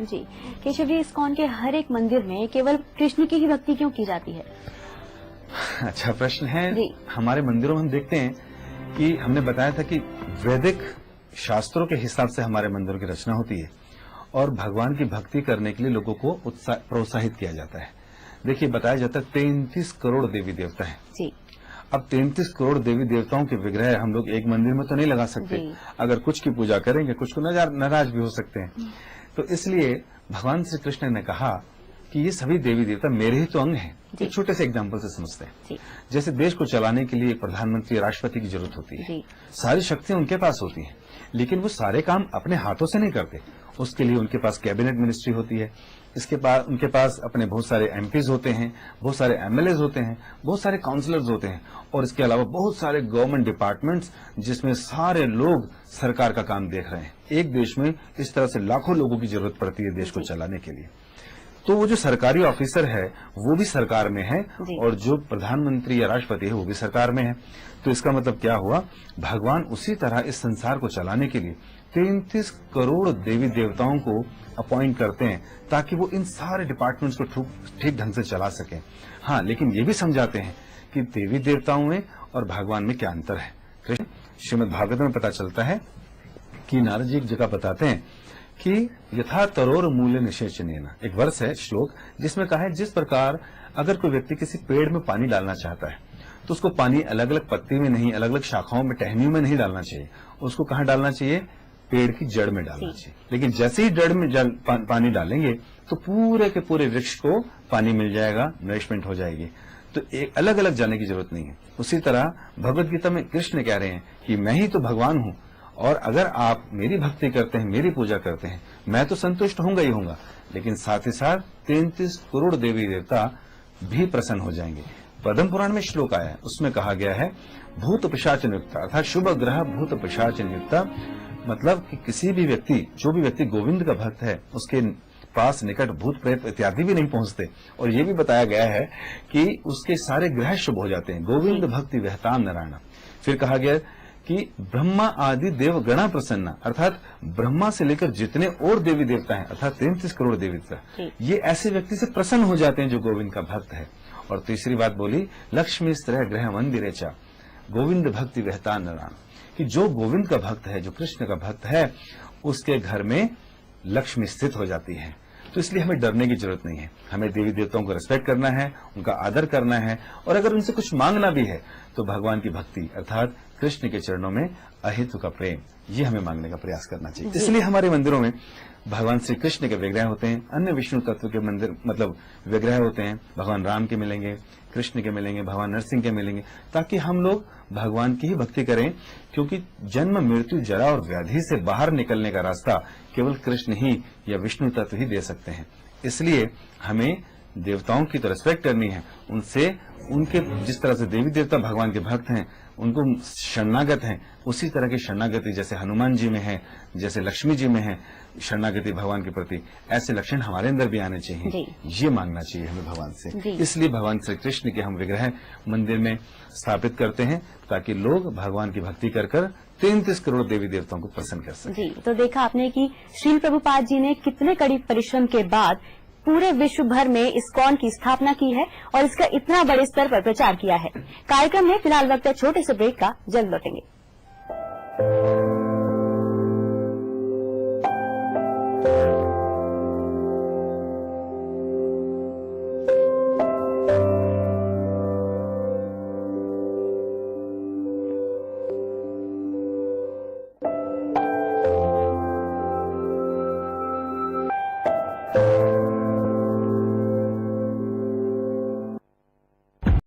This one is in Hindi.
जी, केशव जी, इस्कॉन के हर एक मंदिर में केवल कृष्ण की ही भक्ति क्यों की जाती है? अच्छा प्रश्न है। जी। हमारे मंदिरों में हम देखते हैं कि हमने बताया था कि वैदिक शास्त्रों के हिसाब से हमारे मंदिरों की रचना होती है और भगवान की भक्ति करने के लिए लोगों को प्रोत्साहित किया जाता है। देखिए, बताया जाता है 33 करोड़ देवी देवता हैं। जी। अब 33 करोड़ देवी देवताओं के विग्रह हम लोग एक मंदिर में तो नहीं लगा सकते। अगर कुछ की पूजा करेंगे, कुछ को नाराज भी हो सकते हैं। तो इसलिए भगवान श्री कृष्ण ने कहा कि ये सभी देवी देवता मेरे ही तो अंग हैं। एक छोटे से एग्जाम्पल से समझते हैं। जैसे देश को चलाने के लिए एक प्रधानमंत्री, राष्ट्रपति की जरूरत होती है। सारी शक्तियां उनके पास होती हैं, लेकिन वो सारे काम अपने हाथों से नहीं करते। उसके लिए उनके पास कैबिनेट मिनिस्ट्री होती है, इसके पास उनके पास अपने बहुत सारे एमपीज होते हैं, बहुत सारे एमएलएज होते हैं, बहुत सारे काउंसलर्स होते हैं और इसके अलावा बहुत सारे गवर्नमेंट डिपार्टमेंट्स जिसमें सारे लोग सरकार का काम देख रहे हैं। एक देश में इस तरह से लाखों लोगों की जरूरत पड़ती है देश को चलाने के लिए। तो वो जो सरकारी ऑफिसर है वो भी सरकार में है और जो प्रधानमंत्री या राष्ट्रपति है वो भी सरकार में है। तो इसका मतलब क्या हुआ, भगवान उसी तरह इस संसार को चलाने के लिए 33 करोड़ देवी देवताओं को अपॉइंट करते हैं ताकि वो इन सारे डिपार्टमेंट्स को ठीक ढंग से चला सकें। हाँ, लेकिन ये भी समझाते हैं कि देवी देवताओं में और भगवान में क्या अंतर है। कृष्ण श्रीमद् भागवत में पता चलता है कि नारद जी एक जगह बताते हैं कि यथा तरोर मूल्य निषेचनेन, एक वर्ष है, श्लोक, जिसमें कहा है जिस प्रकार अगर कोई व्यक्ति किसी पेड़ में पानी डालना चाहता है तो उसको पानी अलग अलग पत्ती में नहीं, अलग अलग शाखाओं में, टहनियों में नहीं डालना चाहिए। उसको कहाँ डालना चाहिए? पेड़ की जड़ में डालना चाहिए। लेकिन जैसे ही जड़ में पानी डालेंगे तो पूरे के पूरे वृक्ष को पानी मिल जाएगा, नरिशमेंट हो जाएगी। तो एक अलग अलग जाने की जरूरत नहीं है। उसी तरह भगवत गीता में कृष्ण कह रहे हैं कि मैं ही तो भगवान हूं और अगर आप मेरी भक्ति करते हैं, मेरी पूजा करते हैं, मैं तो संतुष्ट होऊंगा ही होऊंगा, लेकिन साथ ही साथ 33 करोड़ देवी देवता भी प्रसन्न हो जाएंगे। पद्म पुराण में श्लोक आया है, उसमें कहा गया है भूत पिशाच युक्त, अर्थात शुभ ग्रह भूत पिशाच युक्त, मतलब कि किसी भी व्यक्ति, जो भी व्यक्ति गोविंद का भक्त है, उसके पास निकट भूत प्रेत इत्यादि भी नहीं पहुंचते। और ये भी बताया गया है कि उसके सारे ग्रह शुभ हो जाते हैं। गोविंद भक्ति वहताम नारायण। फिर कहा गया कि ब्रह्मा आदि देव गणा प्रसन्ना, अर्थात ब्रह्मा से लेकर जितने और देवी देवता हैं, अर्थात 33 करोड़ देवी देवता, ये ऐसे व्यक्ति से प्रसन्न हो जाते हैं जो गोविंद का भक्त है। और तीसरी बात बोली लक्ष्मी स्त्रह ग्रह मंदिरेचा गोविंद भक्ति वहता नारायण, कि जो गोविंद का भक्त है, जो कृष्ण का भक्त है, उसके घर में लक्ष्मी स्थित हो जाती है। तो इसलिए हमें डरने की जरूरत नहीं है। हमें देवी देवताओं को रिस्पेक्ट करना है, उनका आदर करना है और अगर उनसे कुछ मांगना भी है तो भगवान की भक्ति अर्थात कृष्ण के चरणों में अहेतु का प्रेम, ये हमें मांगने का प्रयास करना चाहिए। इसलिए हमारे मंदिरों में भगवान श्री कृष्ण के विग्रह होते हैं, अन्य विष्णु तत्व के मंदिर मतलब विग्रह होते हैं। भगवान राम के मिलेंगे, कृष्ण के मिलेंगे, भगवान नरसिंह के मिलेंगे, ताकि हम लोग भगवान की ही भक्ति करें। क्योंकि जन्म, मृत्यु, जरा और व्याधि से बाहर निकलने का रास्ता केवल कृष्ण ही या विष्णु तत्व ही दे सकते हैं। इसलिए हमें देवताओं की तो रिस्पेक्ट करनी है, उनसे उनके जिस तरह से देवी देवता भगवान के भक्त हैं, उनको शरणागत हैं, उसी तरह की शरणागति जैसे हनुमान जी में है, जैसे लक्ष्मी जी में है शरणागति भगवान के प्रति, ऐसे लक्षण हमारे अंदर भी आने चाहिए। ये मांगना चाहिए हमें भगवान से। इसलिए भगवान श्री कृष्ण के हम विग्रह मंदिर में स्थापित करते हैं ताकि लोग भगवान की भक्ति कर 33 करोड़ देवी देवताओं को प्रसन्न कर सकें। जी, तो देखा आपने कि श्रील प्रभुपाद जी ने कितने कड़ी परिश्रम के बाद पूरे विश्व भर में इस्कॉन की स्थापना की है और इसका इतना बड़े स्तर पर प्रचार किया है। कार्यक्रम में फिलहाल वक्त है छोटे से ब्रेक का, जल्द लौटेंगे।